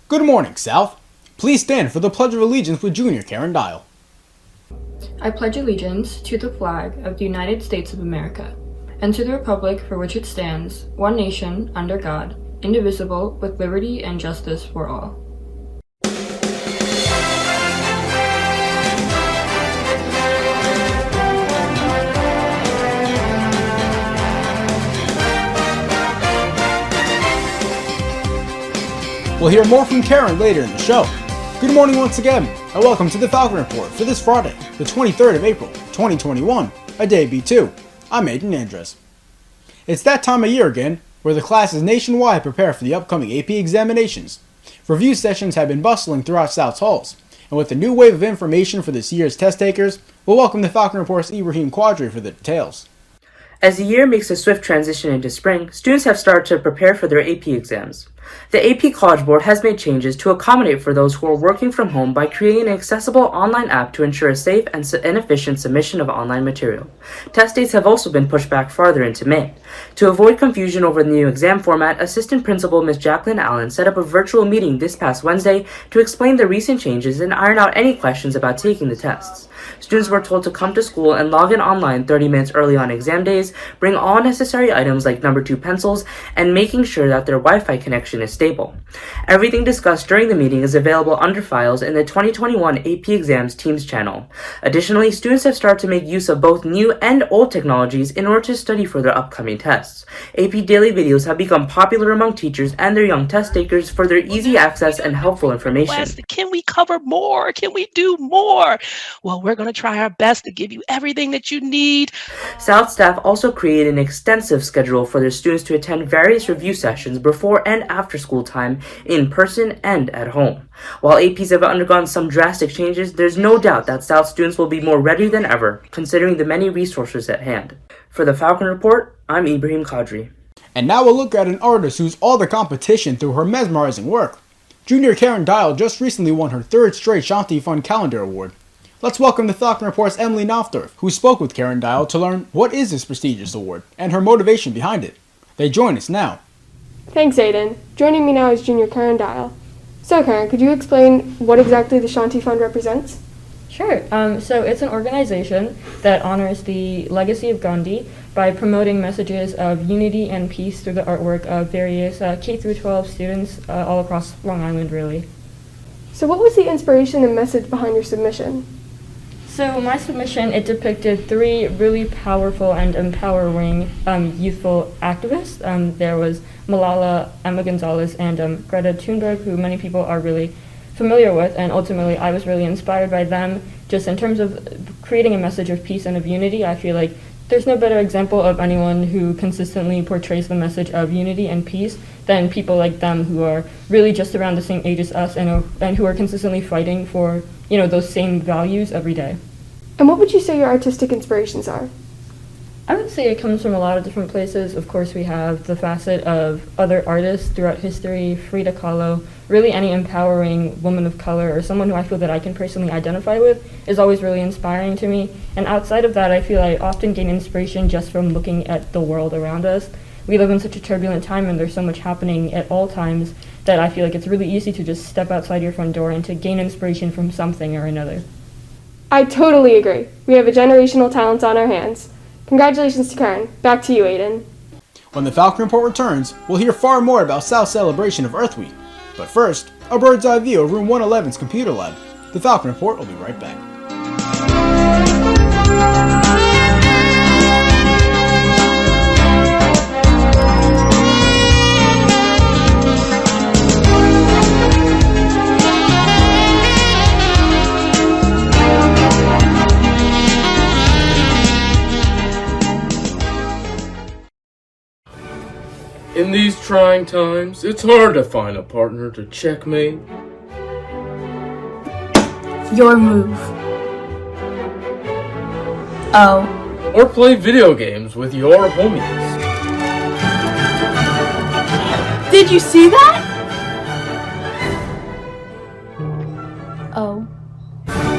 Good morning, South. Please stand for the Pledge of Allegiance with Junior Karen Dial. I pledge allegiance to the flag of the United States of America, and to the republic for which it stands, one nation, under God, indivisible, with liberty and justice for all. We'll hear more from Karen later in the show. Good morning once again, and welcome to the Falcon Report for this Friday, the 23rd of April, 2021, a day B2. I'm Aiden Andres. It's that time of year again, where the classes nationwide prepare for the upcoming AP examinations. Review sessions have been bustling throughout South's halls, and with the new wave of information for this year's test takers, we'll welcome the Falcon Report's Ibrahim Quadri for the details. As the year makes a swift transition into spring, students have started to prepare for their AP exams. The AP College Board has made changes to accommodate for those who are working from home by creating an accessible online app to ensure a safe and efficient submission of online material. Test dates have also been pushed back farther into May. To avoid confusion over the new exam format, Assistant Principal Ms. Jacqueline Allen set up a virtual meeting this past Wednesday to explain the recent changes and iron out any questions about taking the tests. Students were told to come to school and log in online 30 minutes early on exam days, bring all necessary items like number 2 pencils, and making sure that their Wi-Fi connection is stable. Everything discussed during the meeting is available under files in the 2021 AP Exams Teams channel. Additionally, students have started to make use of both new and old technologies in order to study for their upcoming tests. AP daily videos have become popular among teachers and their young test takers for their easy access and helpful information. Can we cover more? Can we do more? Well, we're going to try our best to give you everything that you need. South staff also created an extensive schedule for their students to attend various review sessions before and after school time, in person and at home. While APs have undergone some drastic changes, there's no doubt that South students will be more ready than ever, considering the many resources at hand. For the Falcon Report, I'm Ibrahim Qadri. And now we'll look at an artist who's all the competition through her mesmerizing work. Junior Karen Dial just recently won her 3rd straight Shanti Fund Calendar Award. Let's welcome the Falcon Report's Emily Knopfdorf, who spoke with Karen Dial to learn what is this prestigious award and her motivation behind it. They join us now. Thanks, Aiden. Joining me now is Junior Karen Dial. So, Karen, could you explain what exactly the Shanti Fund represents? Sure. So it's an organization that honors the legacy of Gandhi by promoting messages of unity and peace through the artwork of various K-12 students all across Long Island, really. So what was the inspiration and message behind your submission? So my submission, it depicted 3 really powerful and empowering youthful activists. There was Malala, Emma Gonzalez, and Greta Thunberg, who many people are really familiar with, and ultimately I was really inspired by them. Just in terms of creating a message of peace and of unity, I feel like there's no better example of anyone who consistently portrays the message of unity and peace than people like them who are really just around the same age as us and who are consistently fighting for, those same values every day. And what would you say your artistic inspirations are? I would say it comes from a lot of different places. Of course, we have the facet of other artists throughout history, Frida Kahlo. Really any empowering woman of color or someone who I feel that I can personally identify with is always really inspiring to me. And outside of that, I feel I often gain inspiration just from looking at the world around us. We live in such a turbulent time and there's so much happening at all times that I feel like it's really easy to just step outside your front door and to gain inspiration from something or another. I totally agree. We have a generational talent on our hands. Congratulations to Karen. Back to you, Aiden. When the Falcon Report returns, we'll hear far more about South's celebration of Earth Week. But first, a bird's eye view of Room 111's computer lab. The Falcon Report will be right back. In these trying times, it's hard to find a partner to checkmate. Your move. Oh. Or play video games with your homies. Did you see that? Oh.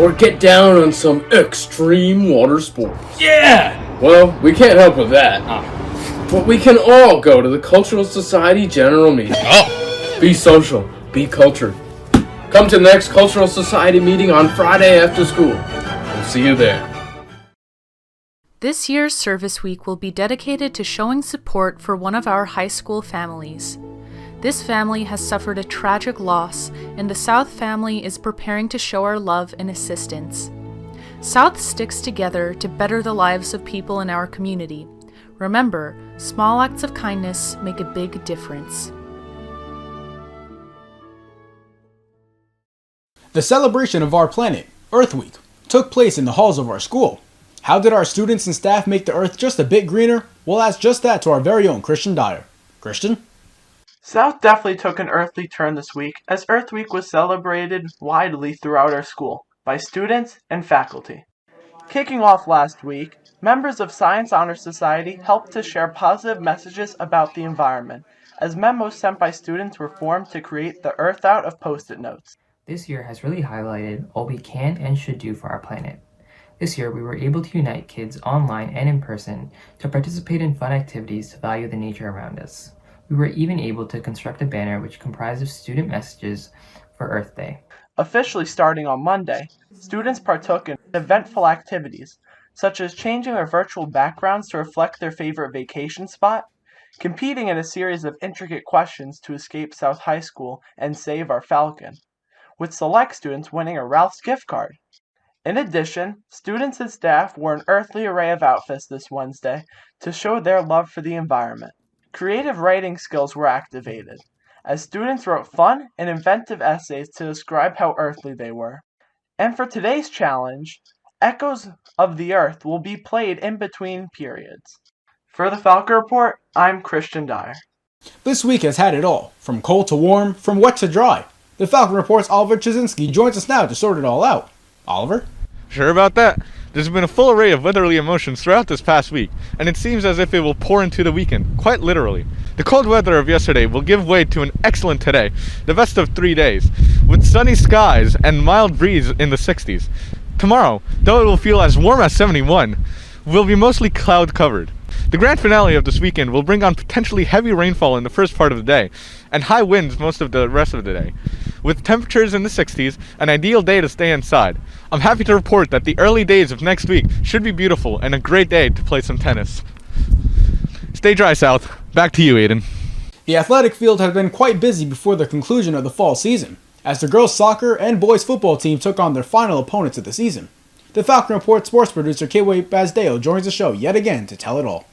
Or get down on some extreme water sports. Yeah! Well, we can't help with that. But we can all go to the Cultural Society General Meeting. Oh! Be social, Be cultured. Come to the next Cultural Society meeting on Friday after school. We'll see you there. This year's Service Week will be dedicated to showing support for one of our high school families. This family has suffered a tragic loss, and the South family is preparing to show our love and assistance. South sticks together to better the lives of people in our community. Remember, small acts of kindness make a big difference. The celebration of our planet, Earth Week, took place in the halls of our school. How did our students and staff make the Earth just a bit greener? We'll ask just that to our very own Christian Dyer. Christian? South definitely took an earthly turn this week, as Earth Week was celebrated widely throughout our school by students and faculty. Kicking off last week, members of Science Honor Society helped to share positive messages about the environment, as memos sent by students were formed to create the Earth Out of Post-it notes. This year has really highlighted all we can and should do for our planet. This year, we were able to unite kids online and in person to participate in fun activities to value the nature around us. We were even able to construct a banner which comprised of student messages for Earth Day. Officially starting on Monday, students partook in eventful activities, such as changing their virtual backgrounds to reflect their favorite vacation spot, competing in a series of intricate questions to escape South High School and save our Falcon, with select students winning a Ralph's gift card. In addition, students and staff wore an earthly array of outfits this Wednesday to show their love for the environment. Creative writing skills were activated, as students wrote fun and inventive essays to describe how earthly they were. And for today's challenge, Echoes of the Earth will be played in between periods. For the Falcon Report, I'm Christian Dyer. This week has had it all, from cold to warm, from wet to dry. The Falcon Report's Oliver Chazinski joins us now to sort it all out. Oliver? Sure about that. There's been a full array of weatherly emotions throughout this past week, and it seems as if it will pour into the weekend, quite literally. The cold weather of yesterday will give way to an excellent today, the best of 3 days, with sunny skies and mild breeze in the 60s. Tomorrow, though it will feel as warm as 71, will be mostly cloud covered. The grand finale of this weekend will bring on potentially heavy rainfall in the first part of the day, and high winds most of the rest of the day. With temperatures in the 60s, an ideal day to stay inside. I'm happy to report that the early days of next week should be beautiful and a great day to play some tennis. Stay dry, South. Back to you, Aiden. The athletic field has been quite busy before the conclusion of the fall season, as the girls' soccer and boys' football team took on their final opponents of the season. The Falcon Report sports producer Kiwi Bazdeo joins the show yet again to tell it all.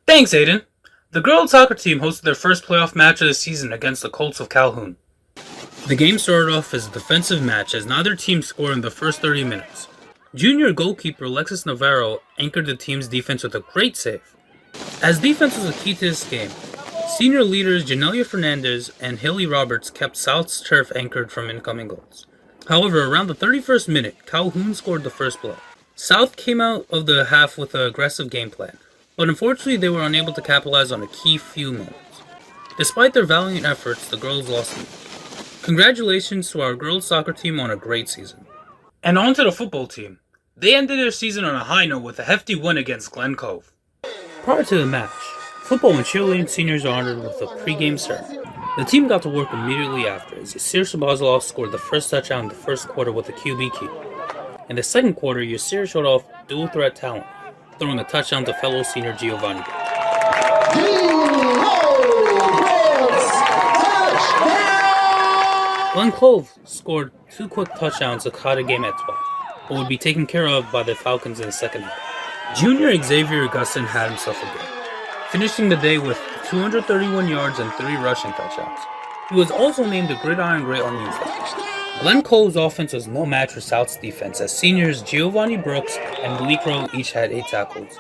Thanks, Aiden. The girls' soccer team hosted their first playoff match of the season against the Colts of Calhoun. The game started off as a defensive match as neither team scored in the first 30 minutes. Junior goalkeeper Alexis Navarro anchored the team's defense with a great save. As defense was a key to this game, senior leaders Janelia Fernandez and Haley Roberts kept South's turf anchored from incoming goals. However, around the 31st minute, Calhoun scored the first blow. South came out of the half with an aggressive game plan, but unfortunately they were unable to capitalize on a key few moments. Despite their valiant efforts, the girls lost the game. Congratulations to our girls soccer team on a great season. And on to the football team. They ended their season on a high note with a hefty win against Glen Cove. Prior to the match, football and cheerleading seniors are honored with a pre-game ceremony. The team got to work immediately after as Yasir Shabazalov scored the first touchdown in the first quarter with a QB keep. In the second quarter, Yasir showed off dual threat talent, throwing a touchdown to fellow senior Giovanni. Glen Cove scored 2 quick touchdowns to cut a game at 12, but would be taken care of by the Falcons in the second half. Junior Xavier Augustin had himself a game, finishing the day with 231 yards and 3 rushing touchdowns. He was also named the Gridiron Great on Newsday. Glen Cove's offense was no match for South's defense, as seniors Giovanni Brooks and Malik Rowe each had 8 tackles.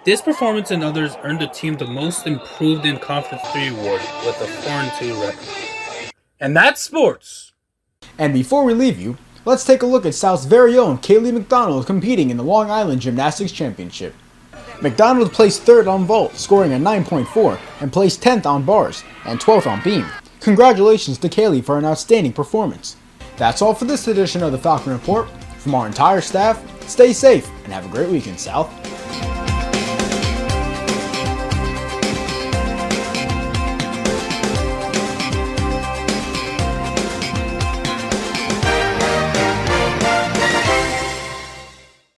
This performance and others earned the team the most improved in Conference 3 award with a 4-2 record. And that's sports! And before we leave you, let's take a look at South's very own Kaylee McDonald competing in the Long Island Gymnastics Championship. McDonald placed 3rd on vault, scoring a 9.4, and placed 10th on bars, and 12th on beam. Congratulations to Kaylee for an outstanding performance. That's all for this edition of the Falcon Report. From our entire staff, stay safe and have a great weekend, South.